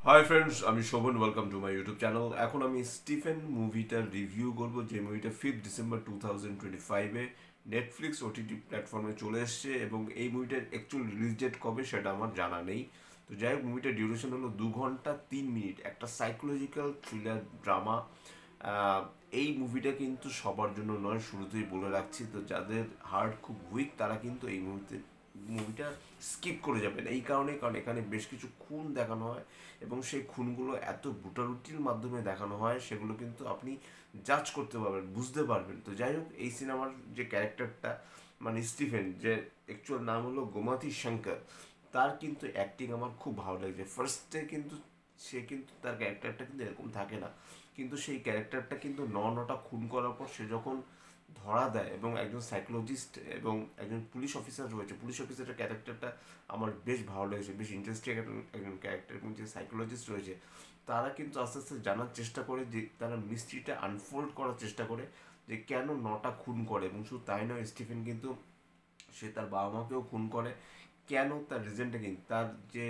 High friends, আমি Shovon. Welcome to my YouTube channel. এখন আমি স্টিফেন মুভিটার রিভিউ করব, যে মুভিটা 5 ডিসেম্বর 2025-এ নেটফ্লিক্স ওটিটি প্ল্যাটফর্মে চলে এসছে, এবং এই মুভিটার অ্যাকচুয়াল রিলিজ ডেট কবে সেটা আমার জানা নেই। তো যাই হোক, মুভিটার ডিউরেশন হলো 2 ঘন্টা 3 মিনিট, একটা সাইকোলজিক্যাল থ্রিলার ড্রামা। এই মুভিটা কিন্তু সবার জন্য নয়, শুরুতেই বলে রাখছি। তো যাদের হার্ট খুব উইক তারা কিন্তু এই মুভিটা স্কিপ করে যাবেন, এই কারণে কারণ এখানে বেশ কিছু খুন দেখানো হয়, এবং সেই খুনগুলো এত ব্রুটালিটির মাধ্যমে দেখানো হয় সেগুলো কিন্তু আপনি জাজ করতে পারবেন, বুঝতে পারবেন। তো যাই হোক, এই সিনেমার যে ক্যারেক্টারটা, মানে স্টিফেন, যে অ্যাকচুয়াল নাম হলো গোমাতি শঙ্কর, তার কিন্তু অ্যাক্টিং আমার খুব ভালো লেগেছে। ফার্স্টে কিন্তু সে কিন্তু তার ক্যারেক্টারটা কিন্তু এরকম থাকে না, কিন্তু সেই ক্যারেক্টারটা কিন্তু নটা খুন করার পর সে যখন ধরা দেয়, এবং একজন সাইকোলজিস্ট এবং একজন পুলিশ অফিসার রয়েছে, পুলিশ অফিসারের ক্যারেক্টারটা আমার বেশ ভালো লেগেছে, বেশ ইন্টারেস্টিং একজন ক্যারেক্টার। এবং যে সাইকোলজিস্ট রয়েছে তারা কিন্তু আস্তে আস্তে জানার চেষ্টা করে, যে তারা মিস্ট্রিটা আনফোল্ড করার চেষ্টা করে, যে কেন নটা খুন করে। এবং শুধু তাই নয়, স্টিফেন কিন্তু সে তার বাবা মাকেও খুন করে। কেন, তার রিজনটা কি, তার যে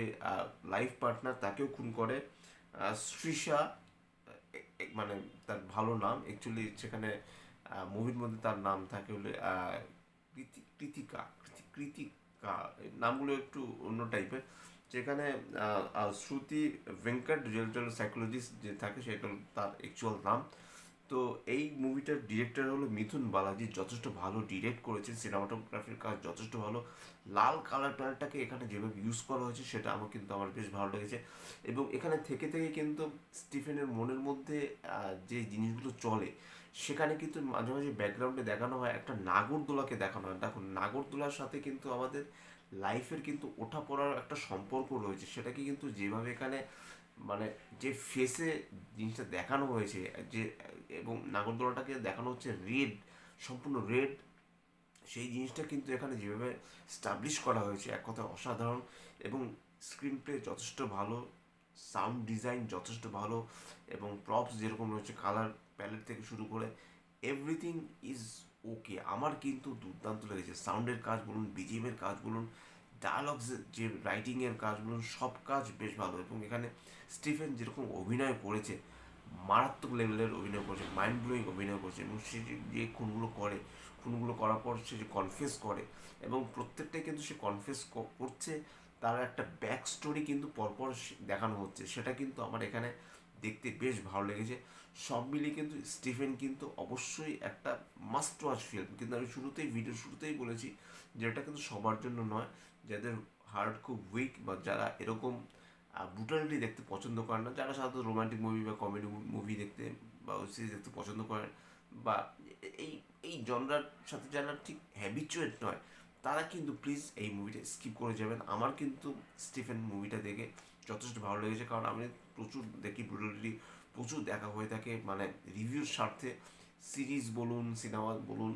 লাইফ পার্টনার তাকেও খুন করে। শ্রীষা, মানে তার ভালো নাম অ্যাকচুয়ালি, সেখানে মুভির মধ্যে তার নাম থাকে হলে কৃতিকা, কৃতিকা, নামগুলো একটু অন্য টাইপের। যেখানে শ্রুতি ভেঙ্কট, যেটা সাইকোলজিস্ট যে থাকে, সেটা হলো তার অ্যাকচুয়াল নাম। তো এই মুভিটার ডিরেক্টর হলো মিথুন বালাজি, যথেষ্ট ভালো ডিরেক্ট করেছেন, সিনেমাটোগ্রাফির কাজ যথেষ্ট ভালো। লাল কালার প্যালেটটাকে এখানে যেভাবে ইউজ করা হয়েছে সেটা আমার বেশ ভালো লেগেছে। এবং এখানে থেকে থেকে কিন্তু স্টিফেনের মনের মধ্যে যে জিনিসগুলো চলে, সেখানে কিন্তু মাঝে মাঝে ব্যাকগ্রাউন্ডে দেখানো হয় একটা নাগরদোলাকে দেখানো হয়। দেখুন, নাগরদোলার সাথে কিন্তু আমাদের লাইফের কিন্তু ওঠা পড়ার একটা সম্পর্ক রয়েছে, সেটাকে কিন্তু যেভাবে এখানে মানে যে ফেসে জিনিসটা দেখানো হয়েছে, যে এবং নাগরদোলাটাকে দেখানো হচ্ছে রেড, সম্পূর্ণ রেড, সেই জিনিসটা কিন্তু এখানে যেভাবে স্টাবলিশ করা হয়েছে, এক কথা অসাধারণ। এবং স্ক্রিন প্লে যথেষ্ট ভালো, সাউন্ড ডিজাইন যথেষ্ট ভালো, এবং প্রপস যেরকম রয়েছে, কালার প্যালেট থেকে শুরু করে এভরিথিং ইজ ওকে। আমার কিন্তু দুর্দান্ত লেগেছে। সাউন্ডের কাজ বলুন, বিজিএমের কাজ বলুন, ডায়ালগস, যে রাইটিংয়ের কাজ বলুন, সব কাজ বেশ ভালো। এবং এখানে স্টিফেন যেরকম অভিনয় করেছে, মারাত্মক লেভেলের অভিনয় করেছে, মাইন্ড ব্লোয়িং অভিনয় করেছে। এবং সে যে খুনগুলো করে, খুনগুলো করার পর সে যে কনফেস করে, এবং প্রত্যেকটাই কিন্তু সে কনফেস করছে, তার একটা ব্যাক স্টোরি কিন্তু পরপর দেখানো হচ্ছে, সেটা কিন্তু আমার এখানে দেখতে বেশ ভালো লেগেছে। সব মিলিয়ে কিন্তু স্টিফেন কিন্তু অবশ্যই একটা মাস্ট ওয়াচ ফিল্ম। কিন্তু আমি ভিডিওর শুরুতেই বলেছি যে এটা কিন্তু সবার জন্য নয়, যাদের হার্ট খুব উইক, বা যারা এরকম ব্রুটালিটি দেখতে পছন্দ করেন না, যারা সাধারণত রোমান্টিক মুভি বা কমেডি মুভি দেখতে বা ওয়েব সিরিজ দেখতে পছন্দ করেন, বা এই এই জনরার সাথে যারা ঠিক হ্যাবিচুয়েট নয়, তারা কিন্তু প্লিজ এই মুভিটা স্কিপ করে যাবেন। আমার কিন্তু স্টিফেন মুভিটা দেখে যথেষ্ট ভালো লেগেছে, কারণ আমি প্রচুর দেখি ব্রুটালিটি, প্রচুর দেখা হয়ে থাকে, মানে রিভিউর স্বার্থে সিরিজ বলুন, সিনেমা বলুন,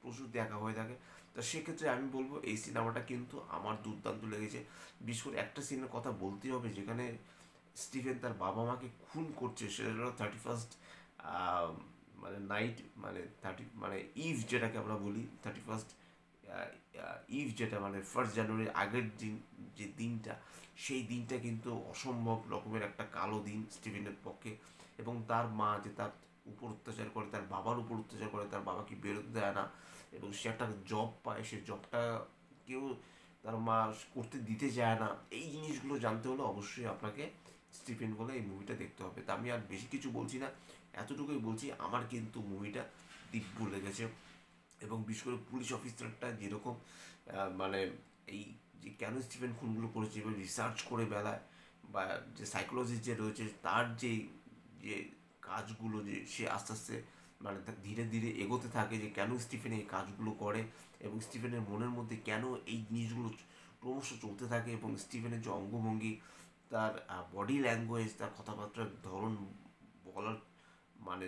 প্রচুর দেখা হয়ে থাকে। তো সেক্ষেত্রে আমি বলবো এই সিনেমাটা কিন্তু আমার দুর্দান্ত লেগেছে। বিশেষ করে একটা সিনের কথা বলতেই হবে, যেখানে স্টিফেন তার বাবা মাকে খুন করছে, সেটা হলো 31st মানে নাইট, মানে ইভ যেটাকে আমরা বলি, 31st ইভ, যেটা মানে 1 জানুয়ারির আগের দিন, যে দিনটা, সেই দিনটা কিন্তু অসম্ভব রকমের একটা কালো দিন স্টিফেনের পক্ষে। এবং তার মা যে তার উপর অত্যাচার করে, তার বাবার উপর অত্যাচার করে, তার বাবাকে বেরোতে দেয় না, এবং সে একটা জব পায়, সে জবটা কেউ তার মা করতে দিতে চায় না। এই জিনিসগুলো জানতে হলে অবশ্যই আপনাকে স্টিফেন বলে এই মুভিটা দেখতে হবে। তা আমি আর বেশি কিছু বলছি না, এতটুকুই বলছি, আমার কিন্তু মুভিটা দিব্য লেগেছে। এবং বিশেষ করে পুলিশ অফিসারটা যেরকম মানে এই যে কেন স্টিফেন খুনগুলো করেছে এবার রিসার্চ করে বেলায়, বা যে সাইকোলজিস্ট যে রয়েছে তার যে যে কাজগুলো, যে সে আস্তে আস্তে মানে ধীরে ধীরে এগোতে থাকে, যে কেন স্টিফেন এই কাজগুলো করে, এবং স্টিফেনের মনের মধ্যে কেন এই জিনিসগুলো ক্রমশ চলতে থাকে, এবং স্টিফেনের যে অঙ্গভঙ্গি, তার বডি ল্যাঙ্গুয়েজ, তার কথাবার্তার ধরন, বলার মানে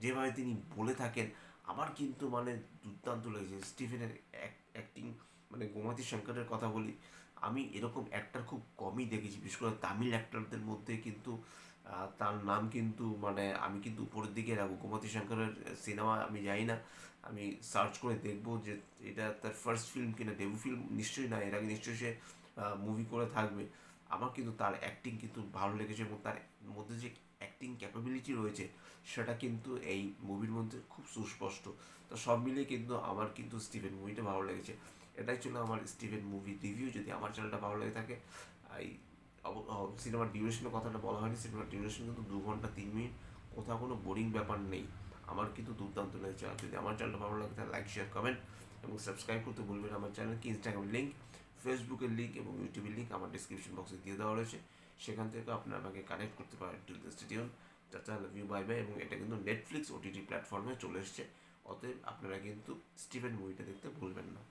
যেভাবে তিনি বলে থাকেন, আমার কিন্তু মানে দুর্দান্ত লেগেছে স্টিফেনের অ্যাক্টিং। মানে গোমাতি শঙ্করের কথা বলি, আমি এরকম অ্যাক্টার খুব কমই দেখেছি, বিশেষ করে তামিল অ্যাক্টারদের মধ্যে কিন্তু তার নাম কিন্তু মানে আমি কিন্তু উপরের দিকে রাখবো। গোমতী শঙ্করের সিনেমা আমি জানি না, আমি সার্চ করে দেখবো যে এটা তার ফার্স্ট ফিল্ম কিনা, ডেবু ফিল্ম নিশ্চয়ই না, এর আগে নিশ্চয়ই সে মুভি করে থাকবে। আমার কিন্তু তার অ্যাক্টিং কিন্তু ভালো লেগেছে এবং তার মধ্যে যে অ্যাক্টিং ক্যাপাবিলিটি রয়েছে সেটা কিন্তু এই মুভির মধ্যে খুব সুস্পষ্ট। তো সব মিলিয়ে কিন্তু আমার কিন্তু স্টিফেন মুভিটা ভালো লেগেছে। এটাই ছিল আমার স্টিফেন মুভি রিভিউ। যদি আমার চ্যানেলটা ভালো লেগে থাকে, এই সিনেমার ডিউরেশনের কথাটা বলা হয়নি, সিনেমার ডিউরেশন কিন্তু 2 ঘন্টা 3 মিনিট, কোথাও কোনো বোরিং ব্যাপার নেই। আমার কিন্তু দুর্দান্ত লেগেছে। আর যদি আমার চ্যানেলটা ভালো লাগে তাহলে লাইক, শেয়ার, কমেন্ট এবং সাবস্ক্রাইব করতে ভুলবেন আমার চ্যানেলকে। ইনস্টাগ্রামের লিঙ্ক, ফেসবুকের লিঙ্ক এবং ইউটিউবের লিঙ্ক আমার ডিসক্রিপশন বক্সে দিয়ে দেওয়া রয়েছে, সেখান থেকে আপনারা আমাকে কানেক্ট করতে পারেন। Till the stadium, tata, love you, bye bye. এবং এটা কিন্তু নেটফ্লিক্স ওটিটি প্ল্যাটফর্মে চলে এসছে, অতএব আপনারা কিন্তু স্টিফেন মুভিটা দেখতে ভুলবেন না।